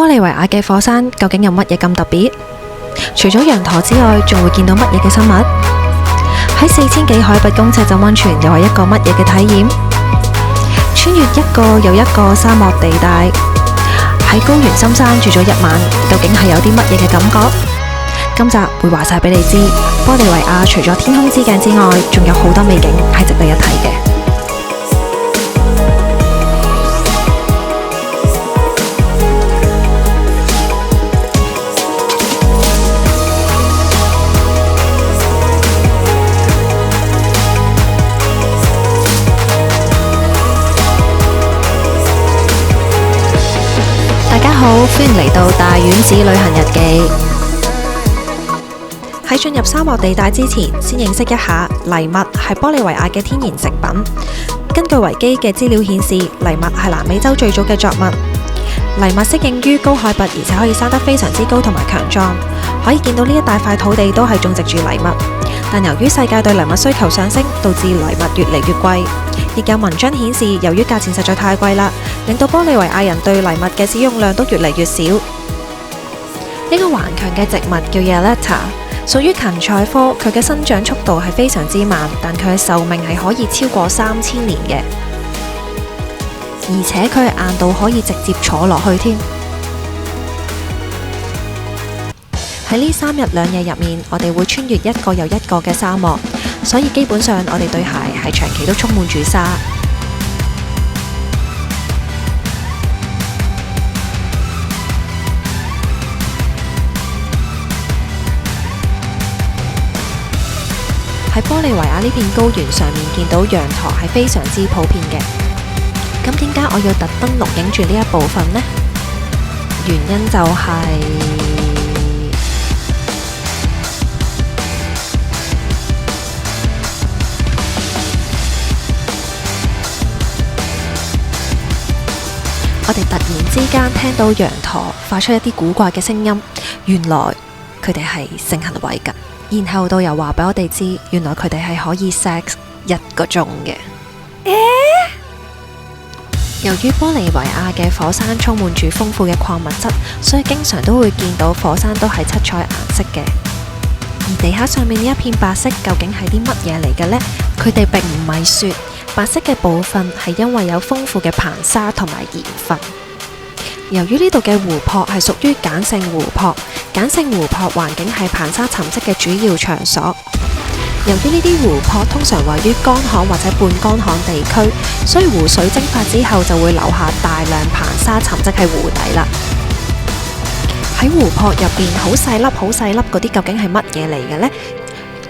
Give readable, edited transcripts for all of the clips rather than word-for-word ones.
玻利維亞嘅火山究竟有乜嘢咁特別？除咗羊駝之外，仲會見到乜嘢嘅生物？喺4000幾海拔公尺浸溫泉又係一個乜嘢嘅體驗？穿越一個又一個沙漠地帶，喺高原深山住咗一晚，究竟係有啲乜嘢嘅感覺？今集會話晒俾你知，玻利維亞除咗天空之鏡之外，仲有好多美景係值得一睇嘅。大家好，歡迎嚟到大丸子旅行日記。喺進入沙漠地帶之前，先認識一下藜麥係玻利維亞嘅天然食品。根據維基嘅資料顯示，藜麥係南美洲最早嘅作物。藜麥適應於高海拔，而且可以生得非常之高同埋強壯。可以見到呢一大塊土地都係種植住藜麥，但由於世界對藜麥需求上升，導致藜麥越嚟越貴。亦有文章顯示，由於價錢實在太貴啦，令到玻利維亞人對藜麥嘅使用量都越嚟越少。呢個頑強嘅植物叫 Yellata， 屬於芹菜科，佢嘅生長速度係非常之慢，但佢嘅壽命係可以超過3000年嘅，而且佢係硬到可以直接坐落去添。喺呢3日2夜入面，我哋會穿越一個又一個嘅沙漠，所以基本上我哋對鞋係長期都充滿住沙。喺玻利維亞呢片高原上面見到羊駝係非常之普遍嘅。咁點解我要特登錄影住呢一部分呢？原因就係我哋突然之間聽到羊駝發出一啲古怪嘅聲音，原來佢哋係性行為㗎。然後導遊話俾我哋知，原來佢哋係可以 sex 1個鐘嘅。由於玻利維亞嘅火山充滿住豐富嘅礦物質，所以經常都會見到火山都係七彩顏色嘅。而地下上面呢一片白色究竟係啲乜嘢嚟嘅呢？佢哋並唔係雪，白色嘅部分係因為有豐富嘅硼砂同埋鹽分。由於呢度嘅湖泊係屬於鹼性湖泊，鹼性湖泊環境係硼砂沉積嘅主要場所。由於呢啲湖泊通常位於乾旱或者半乾旱地區，所以湖水蒸發之後就會留下大量硼砂沉積喺湖底啦。喺湖泊入邊好細粒好細粒嗰啲究竟係乜嘢嚟嘅呢？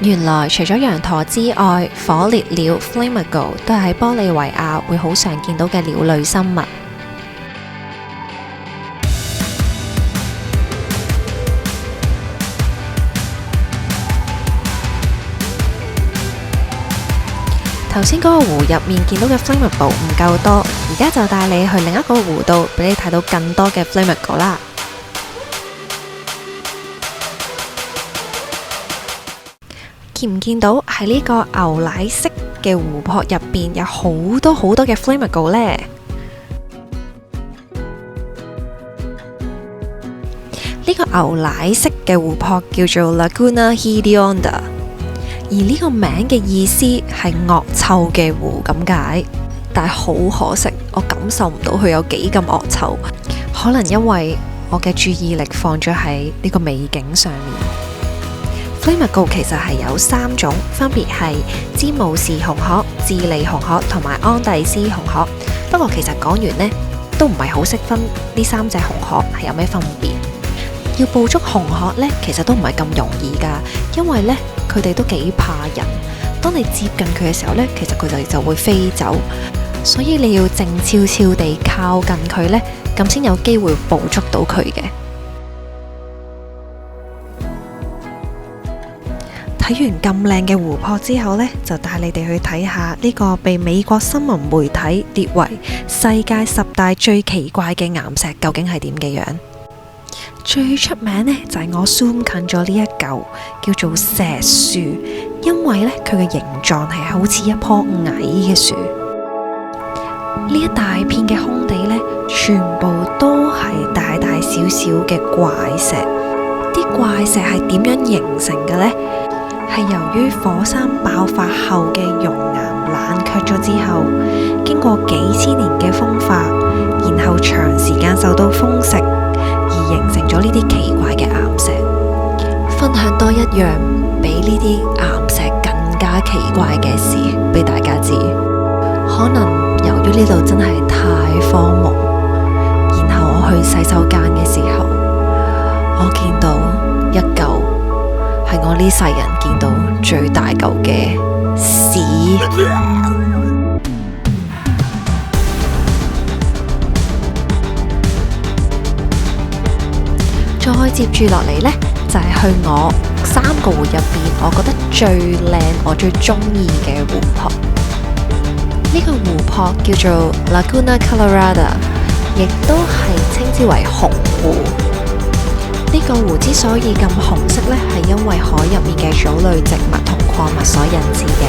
原來除咗羊駝之外，火烈鳥 Flamingo 都係喺玻利維亞會好常見到嘅鳥類生物。頭先嗰個湖入面見到嘅 Flamingo 唔夠多，而家就帶你去另一個湖度，俾你睇到更多嘅 Flamingo 啦。見唔見到喺呢個牛奶色嘅湖泊入邊有好多好多嘅 Flamingo 呢？呢個牛奶色嘅湖泊叫做 Laguna Hedionda。而呢個名嘅意思係惡臭嘅湖咁解，但係好可惜，我感受唔到佢有幾咁惡臭，可能因為我嘅注意力放咗喺呢個美景上面。Flamingo 其實係有3種，分別係詹姆士紅殼、智利紅殼同埋安第斯紅殼。不過其實講完呢，都唔係好識分呢3隻紅殼係有咩分別。要捕捉紅殼呢，其實都唔係咁容易㗎，因為呢，佢哋都幾怕人。當你接近佢嘅時候呢，其實佢哋就會飛走，所以你要靜悄悄地靠近佢呢，咁先有機會捕捉到佢嘅。睇完咁靚嘅湖泊之後呢，就帶你哋去睇下呢個被美國新聞媒體列為世界10大最奇怪嘅岩石究竟係點嘅樣。最出名呢，就係我 zoom 近咗呢一嚿叫做石樹，因為呢，佢嘅形狀係好似一棵矮嘅樹。呢一大片嘅空地呢，全部都係大大小少嘅怪石。啲怪石係點樣形成嘅呢？係由於火山爆發後嘅熔岩冷卻咗之後，經過幾千年嘅風化，然後長時間受到風蝕，而形成咗呢啲奇怪嘅岩石。分享多一樣比呢啲岩石更加奇怪嘅事俾大家知。可能由於呢度真係太荒蕪，然後我去洗手間嘅時候，我見到一嚿係我呢世人見到最大嚿嘅屎。再接住落嚟呢，就係去我3個湖入邊，我覺得最靚、我最中意嘅湖泊。呢個湖泊叫做 Laguna Colorada， 亦都係稱之為紅湖。呢個湖之所以咁紅色呢，係因為海入面嘅藻類植物同礦物所引致嘅。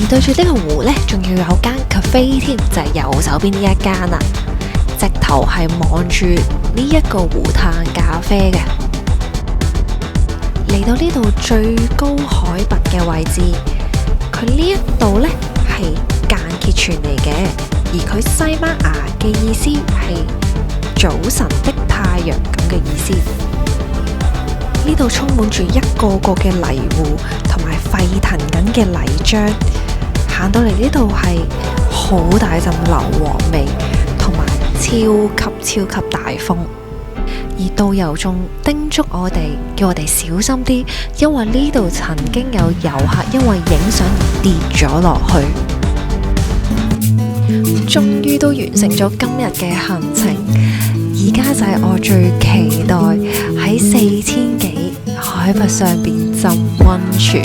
而對住呢個湖呢，仲要有間 cafe 添，就係右手邊呢一間啦。直頭係望住呢一個湖嘆咖啡嘅。嚟到呢度最高海拔嘅位置，佢呢一度呢係間歇泉嚟嘅，而佢西班牙嘅意思係早晨的太陽咁嘅意思。呢度充滿住一個個嘅泥湖同埋沸騰緊嘅泥漿，行到嚟呢度係好大陣硫磺味，同埋超級大風。而導遊仲叮囑我哋，叫我哋小心啲，因為呢度曾經有遊客因為影相而跌咗落去。終於都完成咗今日嘅行程，而家就係我最期待喺4000幾海拔上邊浸溫泉。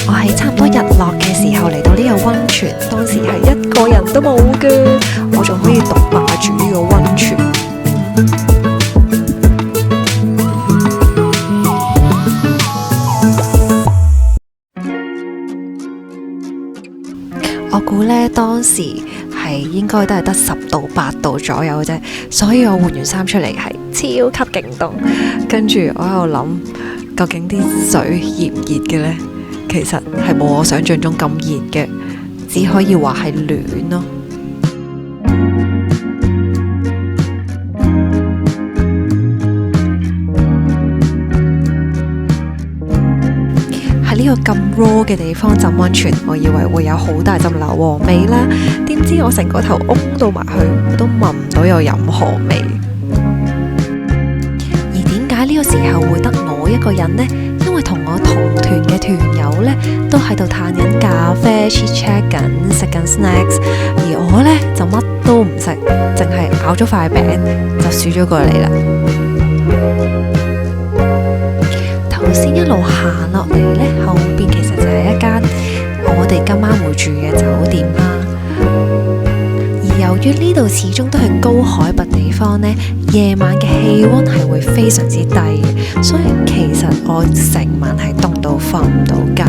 我喺差唔多日落嘅時候嚟到呢個溫泉，當時係一個人都冇嘅，我仲可以獨霸住呢個溫泉。我估呢，當時係應該都係得10度8度左右啫，所以我換完衫出嚟係超級勁凍。跟住我喺度諗，究竟啲水熱唔熱嘅呢？其實係冇我想象中咁熱嘅，只可以話係暖咯。喺呢個咁 raw 嘅地方浸溫泉，我以為會有好大陣硫磺味啦，點知我成個頭嗡到埋去，都聞唔到有任何味。而點解呢個時候會得我一個人呢？因為同我同團嘅團友呢，都喺度嘆緊咖啡 chit chat 緊，食緊 snacks， 而我呢，就乜都唔食，淨係咬咗塊餅就鼠咗過嚟啦。頭先一路行落嚟呢，後邊其實就係一間我哋今晚會住嘅酒店啦。而由於呢度始終都係高海拔地方呢，夜晚嘅氣溫係會非常之低嘅，所以其實我成晚係凍到瞓唔到覺。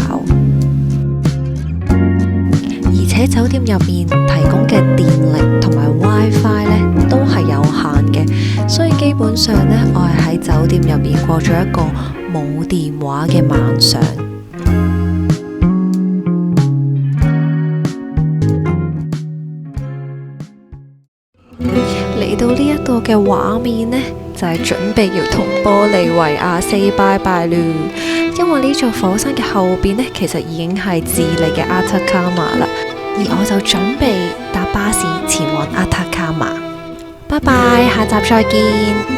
而且酒店入面提供嘅電力同埋 WiFi 呢都係有限嘅，所以基本上呢，我係喺酒店入面過咗一個冇電話嘅晚上。嚟到呢一個嘅畫面呢，就係準備要同玻利維亞 say bye bye 啦，因為呢座火山嘅後邊呢，其實已經係智利嘅阿塔卡馬啦，而我就準備搭巴士前往阿塔卡馬。拜拜，下集再見。